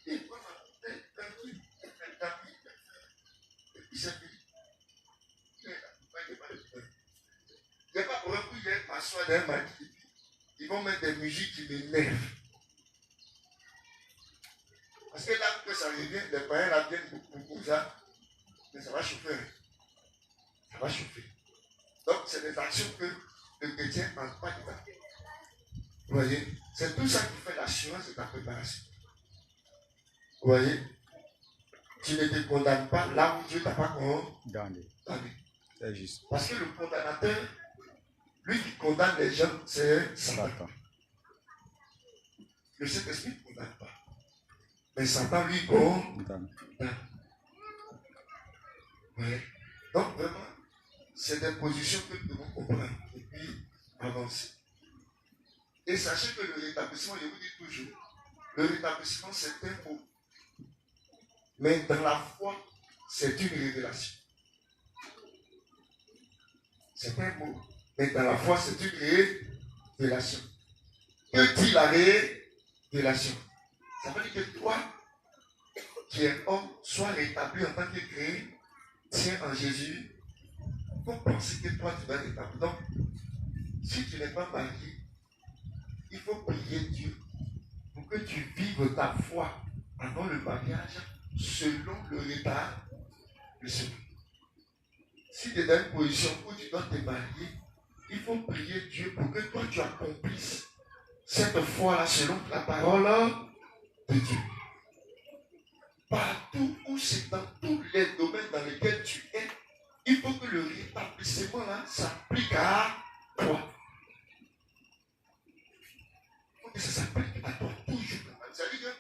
et prendre tranquille, et puis c'est fini. Il n'y a pas pour un coup, il y a m'asseoir dans un maquis. Ils vont mettre des musiques qui m'énervent. Parce que là, que ça revient, les païens là viennent beaucoup ça, mais ça va chauffer. Ça va chauffer. Donc, c'est des actions que le chrétien ne pense pas du tout. Vous voyez, c'est tout ça qui fait l'assurance de ta préparation. Vous voyez, tu ne te condamnes pas là où Dieu t'a pas condamné. C'est juste. Parce que le condamnateur, lui qui condamne les gens, c'est Satan. Le Saint-Esprit ne condamne pas. Mais Satan, lui, condamne. Ouais. Donc, vraiment, c'est des positions que nous devons comprendre et puis avancer. Et sachez que le rétablissement, je vous dis toujours, le rétablissement, c'est un mot. Mais dans la foi, c'est une révélation. C'est un mot. Mais dans la foi, c'est une révélation. Que dit la révélation? Ça veut dire que toi, qui es homme, sois rétabli en tant que chrétien en Jésus. Pour penser que toi, tu vas être rétabli. Donc, si tu n'es pas marié, il faut prier Dieu pour que tu vives ta foi avant le mariage selon le rétablissement. Si tu es dans une position où tu dois te marier, il faut prier Dieu pour que toi tu accomplisses cette foi-là selon la parole de Dieu. Partout où c'est dans tous les domaines dans lesquels tu es, il faut que le rétablissement là s'applique à toi. Il faut que ça s'applique à toi toujours. Ça veut dire que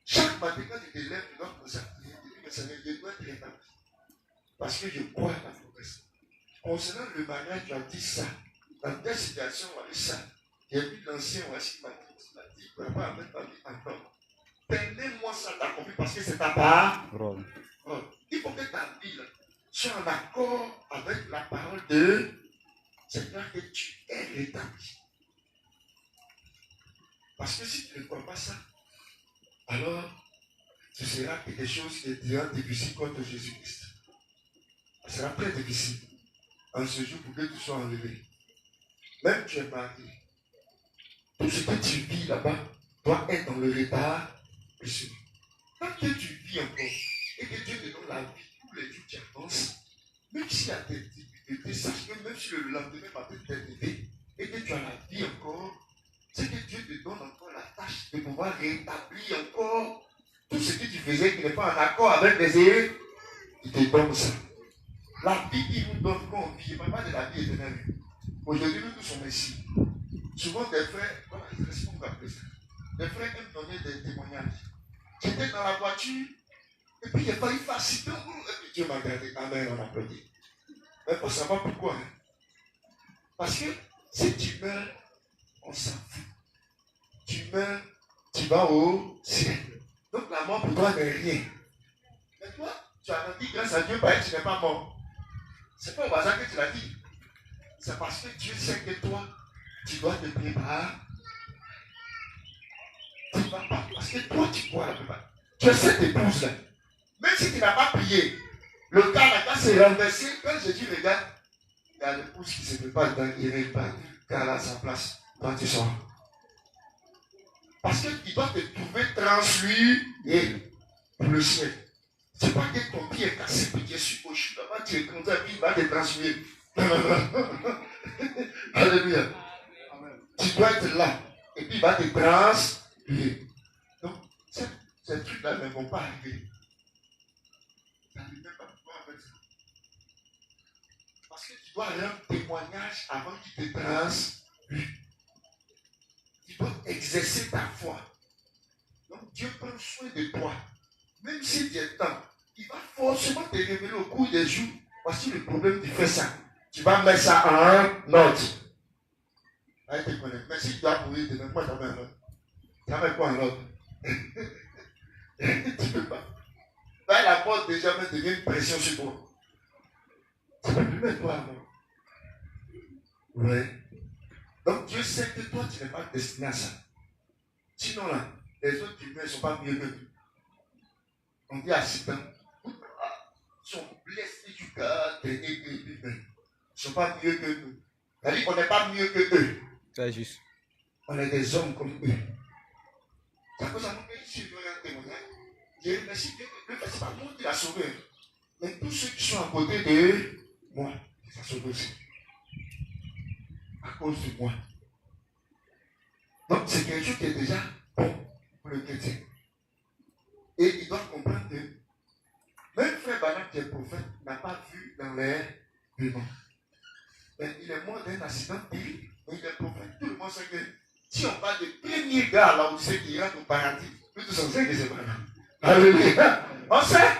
chaque matin quand tu te lèves, tu dois penser à prier. Tu dis, mais Seigneur, je dois être rétabli. Parce que je crois à la promesse. Concernant le mariage, tu as dit ça. Dans telle situation, on a dit ça. J'ai vu l'ancien Washington qui m'a dit, il ne va pas mettre ma vie encore. Permets-moi ça d'accomplir parce que c'est ta parole. Il faut que ta vie soit en accord avec la parole de Seigneur, que tu es rétabli. Parce que si tu ne crois pas ça, alors ce sera quelque chose qui est difficile contre Jésus-Christ. Ce sera très difficile en ce jour pour que tu sois enlevé. Même tu es marié. Tout ce que tu vis là-bas doit être dans le retard de celui. Tant que tu vis encore et que Dieu te donne la vie, tous les jours tu avances, même s'il y a des difficultés, sache que même si le lendemain matin tu es levé et que tu as la vie encore, c'est que Dieu te donne encore la tâche de pouvoir rétablir encore tout ce que tu faisais qui n'est pas en accord avec les erreurs. Il te donne ça. La vie qu'il nous donne quand on vit, pas de la vie éternelle. Aujourd'hui, nous tous sommes ici. Souvent, des frères, voilà, c'est ce qu'on va appeler ça. Des frères aiment donner des témoignages. J'étais dans la voiture, et puis il a failli faire si bien, et puis Dieu m'a regardé. Amen, on applaudit. Mais il faut savoir pourquoi. Hein? Parce que si tu meurs, on s'en fout. Tu meurs, tu vas au ciel. Donc la mort pour toi n'est rien. Mais toi, tu as dit grâce à Dieu, parce que tu n'es pas mort. C'est pas au hasard que tu l'as dit. C'est parce que Dieu sait que toi, tu dois te préparer. Tu ne vas pas. Parce que toi, tu dois la préparer. Tu as cette épouse-là. Même si tu n'as pas prié, le cas là, quand c'est renversé, quand Jésus regarde, il y a l'épouse qui se prépare dans l'irée, car elle a sa place. Toi, tu sors. Parce qu'il doit te trouver transflué pour le ciel. C'est pas que ton pied est cassé, que tu es sur au chou, là-bas, tu es content, puis il va te transfluer. Alléluia. Tu dois être là. Et puis il va te transfluer. Donc, ces trucs-là ne vont pas arriver. Ça ne peut pas pouvoir faire ça. Parce que tu dois rendre témoignage avant qu'il te transflue. Tu dois exercer ta foi. Donc Dieu prend soin de toi. Même si tu es temps, il va forcément te révéler au cours des jours. Voici le problème, tu fais ça. Tu vas mettre ça en note. Elle te connaît. Mais si tu dois mourir demain, moi j'en mets un note. Tu vas mettre quoi en note? Tu ne peux pas. Là, la mort déjà devient une pression sur toi. Tu ne peux plus mettre toi en note. Oui. Donc Dieu sait que toi, tu n'es pas destiné à ça. Sinon là, les autres humains ne sont pas mieux que nous. On dit accident. Ils sont blessés du cœur des humains. Ils ne sont pas mieux que nous. C'est-à-dire qu'on n'est pas mieux que eux. C'est juste. On est des hommes comme eux. C'est à cause de nous que si je veux un témoignage, Dieu merci Dieu, c'est pas moi qui l'a sauvé. Mais tous ceux qui sont à côté de moi, ils sont sauvés aussi. À cause de moi. Donc c'est quelque chose qui est déjà bon pour le chrétien. Et il doit comprendre que même Frère Banach qui est prophète n'a pas vu dans l'air vivant. Mais il est mort d'un accident terrible, mais il est prophète. Tout le monde sait que si on parle de premier gars là où c'est qui rentre au paradis, nous tous on sait que c'est Banach. Alléluia. On sait.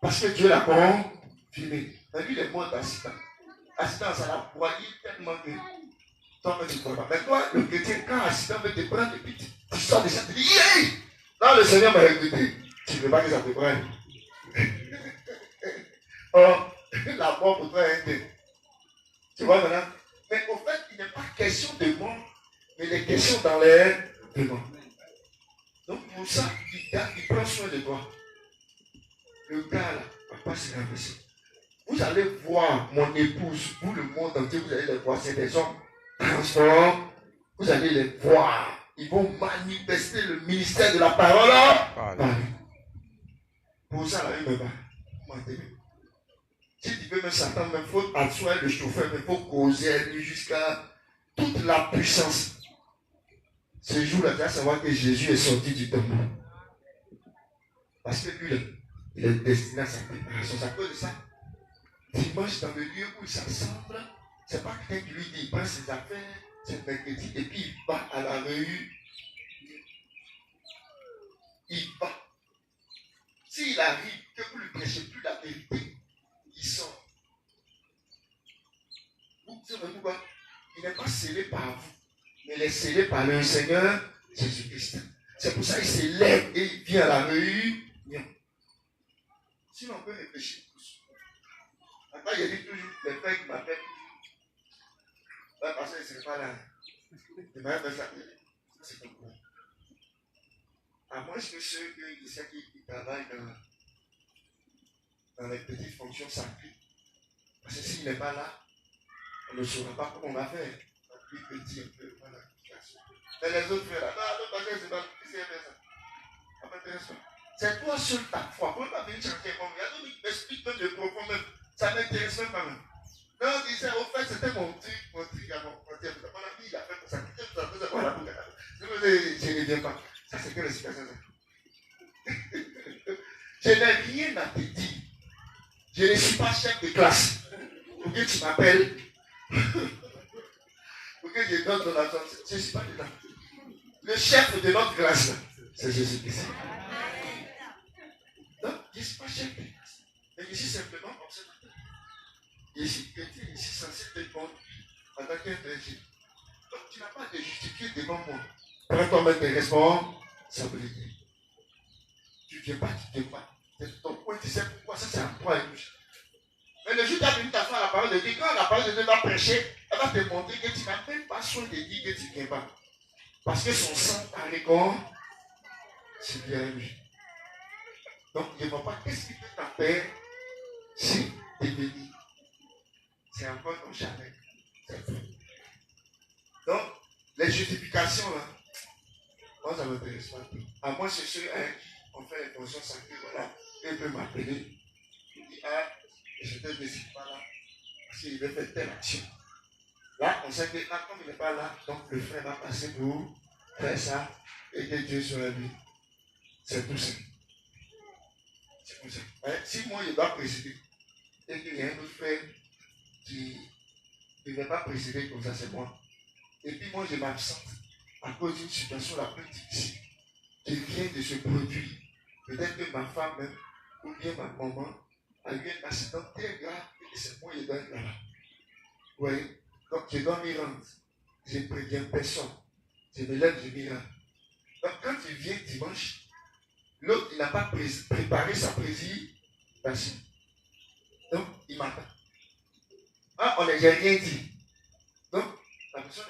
Parce que Dieu l'a confirmé. Mais lui il est mort d'accident. Accident, ça l'a broyé tellement que toi-même tu ne crois pas. Mais toi, le chrétien, quand accident veut te prendre, et puis tu sors de ça, tu dis yeah! Non, le Seigneur m'a recruté. Tu ne veux pas que ça te prenne. Or, la mort pour toi est un thème. Tu vois maintenant? Mais au fait, il n'est pas question de mort, mais il est question dans l'air de mort. Donc pour ça, il prend soin de toi. Le gars là, papa s'est renversé. Vous allez voir mon épouse, vous le monde entier, vous allez les voir, c'est des hommes transformés. Vous allez les voir. Ils vont manifester le ministère de la parole. Pour ça, là, il me va. Si tu veux me s'entendre, il faut asseoir le chauffeur, il faut causer lui jusqu'à toute la puissance. Ce jour-là, tu vas savoir que Jésus est sorti du tombeau. Parce que lui, il est destiné à sa préparation. C'est à cause de ça. Dimanche, dans le lieu où il s'assemble, c'est pas quelqu'un qui lui dit, il prend ses affaires, c'est mercredi, et puis il va à la réunion. Il va. S'il arrive que vous ne lui prêchez plus la vérité, il sort. Vous savez pourquoi? Il n'est pas scellé par vous, mais il est scellé par le Seigneur Jésus-Christ. C'est pour ça qu'il s'élève et il vient à la réunion. Sinon, on peut réfléchir tous. Après, il dit toujours, les frères qui m'appellent toujours. Ouais, parce qu'il ne serait pas là. Il m'a fait ça. C'est pourquoi. À moins que ceux qui travaillent dans les petites fonctions sacrées. Parce que s'il n'est pas là, on ne saura pas comment on va faire. Donc, lui petit un peu, voilà. Mais les autres frères, non, c'est pas ça m'intéresse pas. C'est toi seul ta foi. Pourquoi pas venir chanter comme il y a d'autres qui m'expliquent même le propos même. Ça ne m'intéresse même pas même. Non, on disait, au fait, c'était mon truc à mon ami, il a fait pour ça. Voilà, je ne reviens pas. Ça, c'est quelle explication ça? Je n'ai rien à te dire. Je ne suis pas chef de classe. Pour que tu m'appelles. Pour que je donne ton argent. Je ne suis pas dedans. Le chef de notre classe, c'est Jésus-Christ. Donc, je ne suis pas chef de classe. Mais je suis simplement observateur. Je suis chrétien, je suis censé te conduire en tant qu'intergé. Donc, tu n'as pas à te justifier devant moi. Prends toi-même tes responsabilités. Tu ne viens pas, tu ne viens pas. C'est ton point, tu sais pourquoi ça, c'est à toi et nous. Mais le jour où tu as venu t'asseoir à la parole de Dieu, quand la parole de Dieu va prêcher, elle va te montrer que tu n'as même pas soin de dire que tu ne viens pas. Parce que son sang t'a réconcilié, c'est bien lui. Donc, ne vois pas qu'est-ce qui peut t'appeler si tu es béni. C'est encore ton charnet. Donc, les justifications là, moi ça ne m'intéresse pas. À moi, c'est ceux qui ont fait les consciences sacrées, voilà, ils peuvent m'appeler. Il dit, ah, je ne te décide pas là, parce qu'il veut faire telle action. Là, on sait que là, comme il n'est pas là, donc le frère va passer pour faire ça et que Dieu soit lui. C'est tout ça. C'est comme ça. Mais si moi, je dois présider et qu'il y a un autre frère qui ne va pas présider comme ça, c'est moi. Et puis moi, je m'absente à cause d'une situation la plus difficile qui vient de se produire. Peut-être que ma femme même, ou bien ma maman, a eu un accident très grave et c'est moi qui dois être là. Vous voyez? Donc je dois m'y rendre. Je ne préviens personne. Je me lève, je m'y rends. Donc quand il vient dimanche, l'autre, il n'a pas préparé sa présentation. Donc, il m'attend. Ah, on n'a rien dit. Donc, la personne,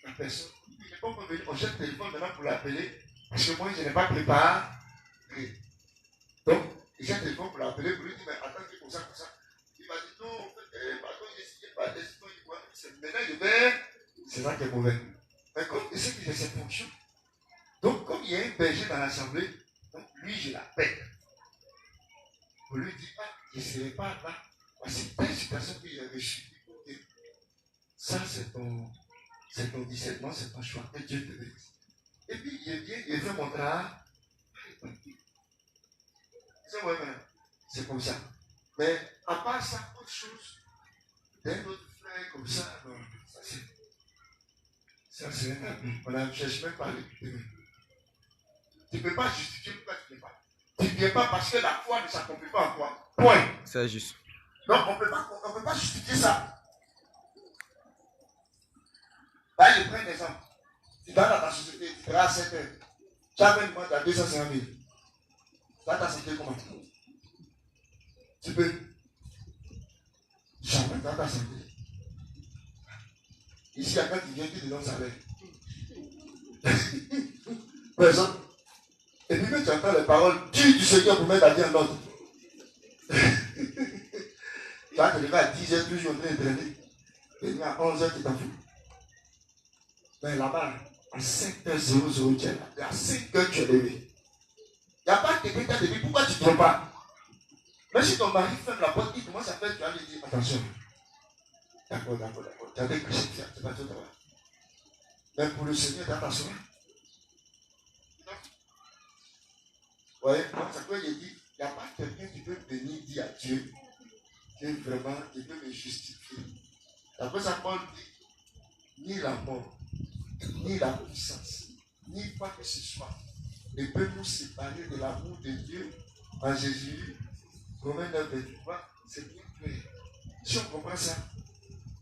il n'est pas encore venu. On cherche le téléphone maintenant pour l'appeler. Parce que moi, je n'ai pas préparé. Donc, il cherche le téléphone pour l'appeler, pour lui dire, mais attends, c'est comme ça, comme ça. Il m'a dit, non, pardon, j'ai signé pas des histoires. Maintenant, je vais. C'est ça qui est mauvais. Mais comme il sait que j'ai cette fonction, donc, comme il y a un berger dans l'assemblée, donc lui, je l'appelle. Pour lui dire, ah, je ne serai pas là. Parce que c'est telle situation que j'ai reçue. Ça, c'est ton discernement, c'est ton choix. Que Dieu te bénisse. Et puis, il vient, il fait mon travail. C'est ouais, c'est comme ça. Mais à part ça, autre chose, d'un autre frère comme ça, non, ça c'est un peu. On ne cherche même pas à l'écouter. Tu ne peux pas justifier pourquoi tu ne viens pas. Tu ne viens pas parce que la foi ne s'accomplit pas en toi. Point. C'est juste. Donc, on ne peut pas justifier ça. Là, je prends un exemple. Tu vas dans ta société, tu feras 7 heures. Tu as fait une demande à 250 000. Tu vas t'accepter comment? Tu peux. Jamais dans ta santé. Ici, il y a quelqu'un qui vient qui te donne salaire. Par exemple. Et puis que tu entends les paroles dures du Seigneur pour mettre ta vie en ordre. Tu vas te lever à 10h, toujours en train de traîner. Et à 11h, tu t'en fous. Mais là-bas, à 5h00, tu es là. Et à 5h, tu es levé. Il n'y a pas quelqu'un qui a dit pourquoi tu ne viens pas. Même si ton mari ferme la porte, il commence à faire, tu vas lui dire attention. D'accord. Tu as des chrétiens, tu vas tout travailler. Mais pour le Seigneur, tu as ta soeur. Vous voyez, donc ça peut dire, il n'y a pas quelqu'un qui peut venir dire à Dieu que vraiment, il peut me justifier. Après ça, Paul dit, ni la mort, ni la puissance, ni quoi que ce soit, ne peut nous séparer de l'amour de Dieu en Jésus. Romains 9, 23, c'est bien clair. Si on comprend ça,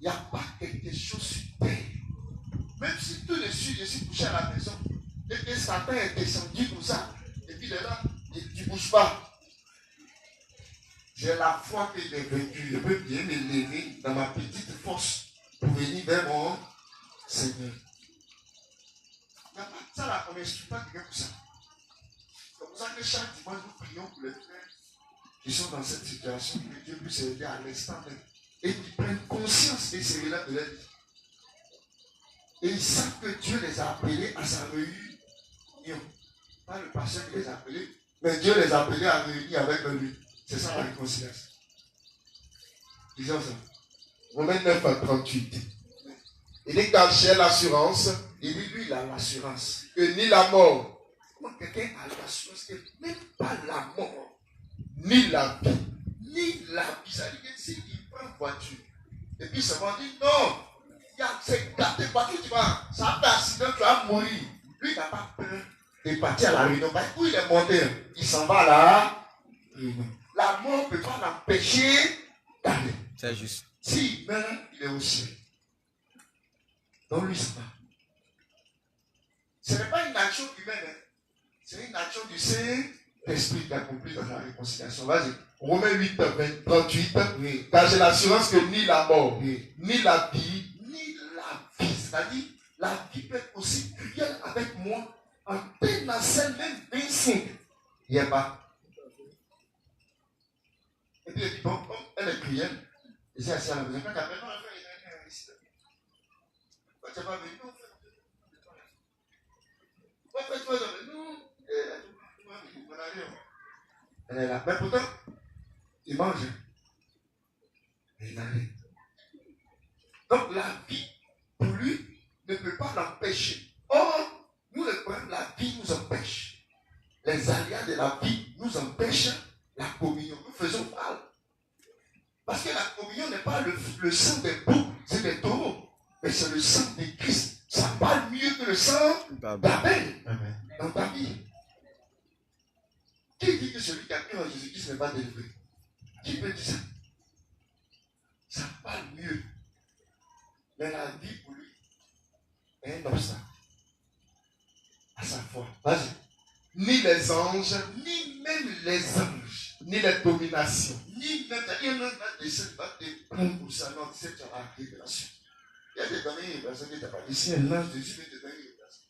il n'y a pas quelque chose sur terre. Même si tout de suite, je suis couché à la maison, et que Satan est descendu comme ça, et puis il est là, et tu ne bouges pas. J'ai la foi que j'ai vaincu. Je peux bien me lever dans ma petite force pour venir vers mon Seigneur. Ça là, on n'instruit pas quelqu'un pour ça. ça que chaque dimanche, nous prions pour les frères qui sont dans cette situation, que Dieu puisse aider à l'instant même. Et qui prennent conscience des séries-là de leur vie. Et ils savent que Dieu les a appelés à sa réunion. Pas le pasteur qui les a appelés, mais Dieu les a appelés à réunir avec lui. C'est ça la réconciliation. Disons ça. Romains 9 à 38. Il dit car j'ai l'assurance, Il dit, lui, il a l'assurance. que ni la mort, Comment quelqu'un a l'assurance que même pas la mort, ni la vie, ni la vie, ça dit que s'il prend une voiture, et puis ça va dire non, c'est gâté partout, tu vas, ça fait accident, tu vas mourir. Lui, il n'a pas peur de partir à la réunion. Où il est monté, il s'en va là. La mort ne peut pas l'empêcher d'aller. C'est juste. S'il meurt, il est au ciel. Donc lui, ça va. Ce n'est pas une action humaine, hein. C'est une action du Saint-Esprit qui accomplit dans la réconciliation. Vas-y. Romains 8 à 38. Oui. Car j'ai l'assurance que ni la mort, Oui. ni la vie, Ni la vie, c'est-à-dire la vie peut être aussi cruelle avec moi en pénacelle même 25. Il n'y a pas. Et puis il dit, bon, elle est cruelle. Et c'est assis à la maison. Quand tu appelles, non, elle est ici. Quand tu n'es pas venu, non, elle est là. Mais pourtant, il mange. Et il arrive. Donc la vie, pour lui, ne peut pas l'empêcher. Or, nous, le problème, la vie nous empêche. Les aléas de la vie nous empêchent la communion. Nous faisons mal. Parce que la communion n'est pas le sang des boucs et des taureaux, mais c'est le sang de Christ. Ça parle mieux que le sang d'Abel dans ta vie. Qui dit que celui qui a cru en Jésus-Christ n'est pas délivré? Qui peut dire ça? Ça parle mieux. Mais la vie pour lui est un obstacle à sa foi. Vas-y. ni les anges, Ni même les anges, ni les dominations, ni même il va te prendre pour ça. Non, c'est la révélation. Il y a des données, une personne qui t'a pas dit. Si un ange de Dieu veut te donner une révélation,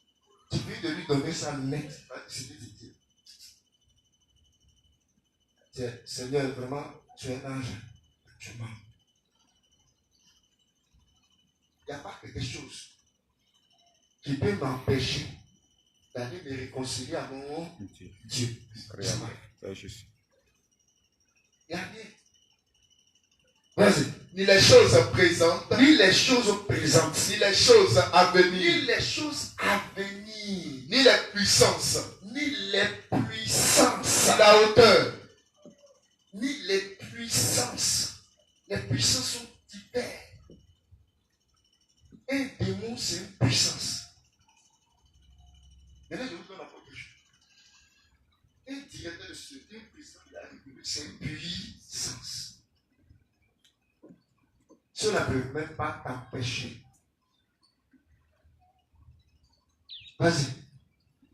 tu viens de lui donner ça net. Il va décider de dire. Seigneur, vraiment, tu es un ange. Tu mens. Il n'y a pas quelque chose qui peut m'empêcher d'aller me réconcilier à mon Dieu. C'est juste. Il n'y a rien. vas-y, ni les choses présentes, Ni les choses présentes, ni les choses à ni venir, les choses à venir, ni les puissances, ni les puissances, ni la hauteur, ni les puissances. Les puissances sont divers. Un démon, c'est une puissance. Maintenant, je vous donne encore quelque chose. Un directeur de société, un président de la République, c'est une puissance. Cela ne peut même pas t'empêcher. Vas-y.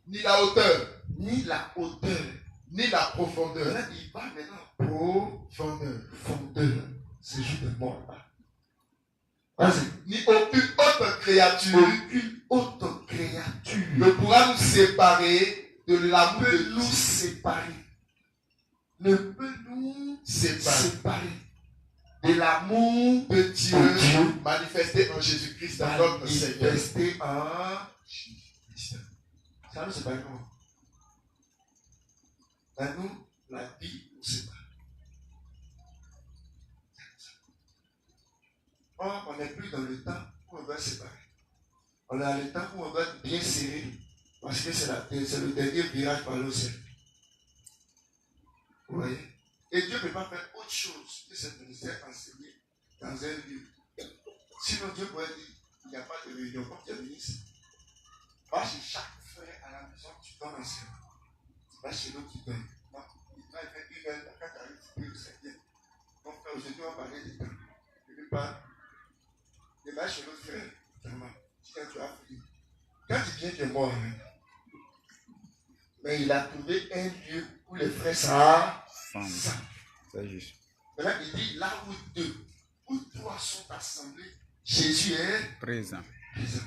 ni la hauteur, Ni la hauteur. ni la profondeur, Là, il va maintenant profondeur. C'est juste de mort là. Vas-y. ni aucune autre créature Aucune autre créature ne pourra nous séparer de l'amour peut de nous nous séparer. Ne peut nous séparer de l'amour de Dieu de Dieu manifesté en Jésus-Christ dans notre Seigneur. manifesté en Jésus-Christ. Ça nous sépare comment? Dans nous, la vie nous sépare. Or, on n'est plus dans le temps où on va se séparer. On est dans le temps où on va être bien serré. Parce que c'est le dernier virage par le ciel. Vous voyez? Et Dieu ne peut pas faire autre chose que ce ministère enseigné dans un lieu. Sinon, Dieu pourrait dire, il n'y a pas de réunion. Comme tu es ministre, va chez chaque frère à la maison, tu donnes enseignement. Va chez l'autre, tu donnes. Non, il va faire une heure, quand tu arrives, tu peux le Seigneur. Donc, aujourd'hui, on va parler du temps. Je ne veux pas. Et va chez l'autre frère, vraiment. Quand tu as fini. Quand tu viens de mort, mais il a trouvé un lieu où les frères s'assemblent. C'est juste. Maintenant, il dit là où deux ou trois sont assemblés, Jésus est Présent. présent.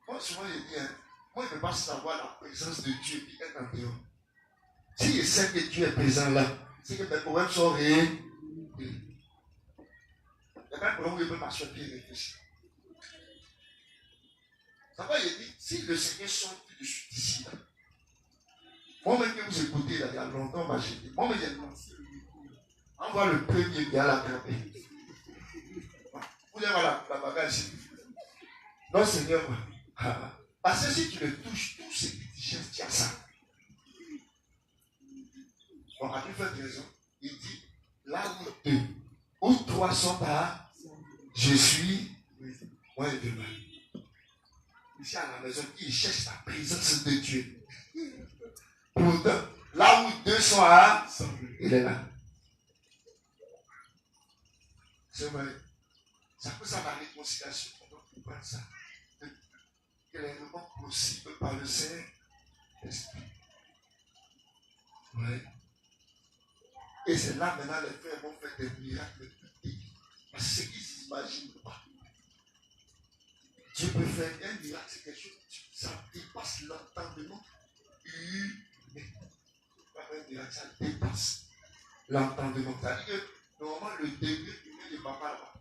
Moi, souvent, je dis, Moi, je ne peux pas savoir la présence de Dieu qui est en dehors. Si je sais que Dieu est présent là, c'est que mes problèmes sont réels. Il n'y a pas de problème où je peux m'asseoir et réfléchir. Ça va, il dit, si le Seigneur chante que je suis d'ici là, moi-même que vous écoutez là, il y a longtemps, moi j'ai lancé le micro. On voit le premier qui a la campagne. Vous allez voir la bagage ici. Non, Seigneur, parce que si tu le touches, tout ce qui te geste, tu as ça. Bon, à plus forte raison, il dit, là où 2 ou 3 sont là, je suis, moi et demain. Ici à la maison, il cherche la présence de Dieu. Pourtant, là où 2 sont là, il est là. C'est vrai. C'est pour ça la réconciliation, on doit comprendre ça. Qu'elle est vraiment possible par le Saint-Esprit. Ouais. Et c'est là maintenant les frères vont faire des miracles publics. Parce que ce qu'ils s'imaginent pas. Dieu peut faire un miracle, c'est quelque chose, ça dépasse l'entendement humain. Pas un miracle, ça dépasse l'entendement. C'est-à-dire que normalement le degré humain ne va pas là-bas.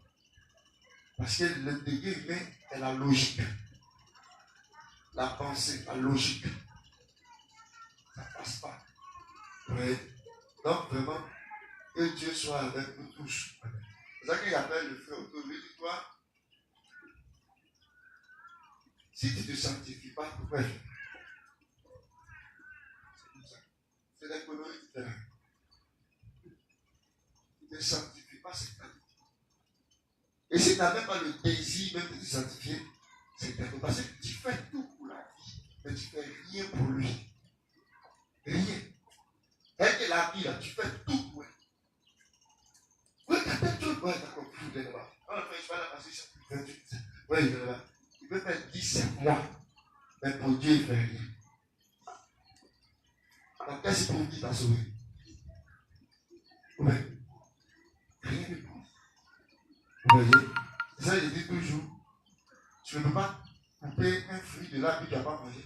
Parce que le degré humain est la logique. La pensée, la logique. Ça ne passe pas. Oui. Donc vraiment, que Dieu soit avec nous tous. C'est ça qu'il appelle le frère autour de lui. Toi, si tu ne te sanctifies pas, pourquoi? C'est l'économie du terrain. Tu ne te sanctifies pas, c'est ta vie. Et si tu n'as même pas le désir même de te sanctifier, c'est ta vie. Parce que tu fais tout pour la vie, mais tu ne fais rien pour lui. Rien. Et que la vie, là, tu fais tout pour elle. Oui, tu as tout. Oui, d'accord. On va faire, je vais la passer sur 28. Oui, il peut faire 17 mois. Mais pour Dieu, il ne fait rien. Donc, qu'est-ce que pour Dieu t'a sauvé? Oui. Rien de tout. Vous voyez? C'est ça que je dis toujours. Tu ne peux pas couper un fruit de l'arbre que tu n'as pas mangé.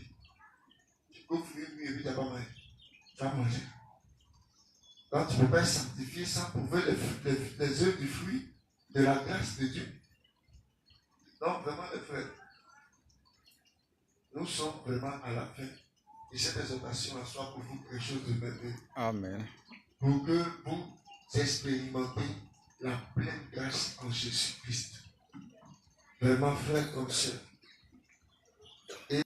Tu coupes fruit et puis tu n'as pas mangé. Tu vas manger. Donc, tu ne peux pas sanctifier sans prouver les œuvres du fruit de la grâce de Dieu. Donc, vraiment, les frères, nous sommes vraiment à la fin. Et cette exhortation soit pour vous quelque chose de merveilleux. Amen. Pour que vous expérimentez la pleine grâce en Jésus-Christ. Vraiment, frères comme sœurs,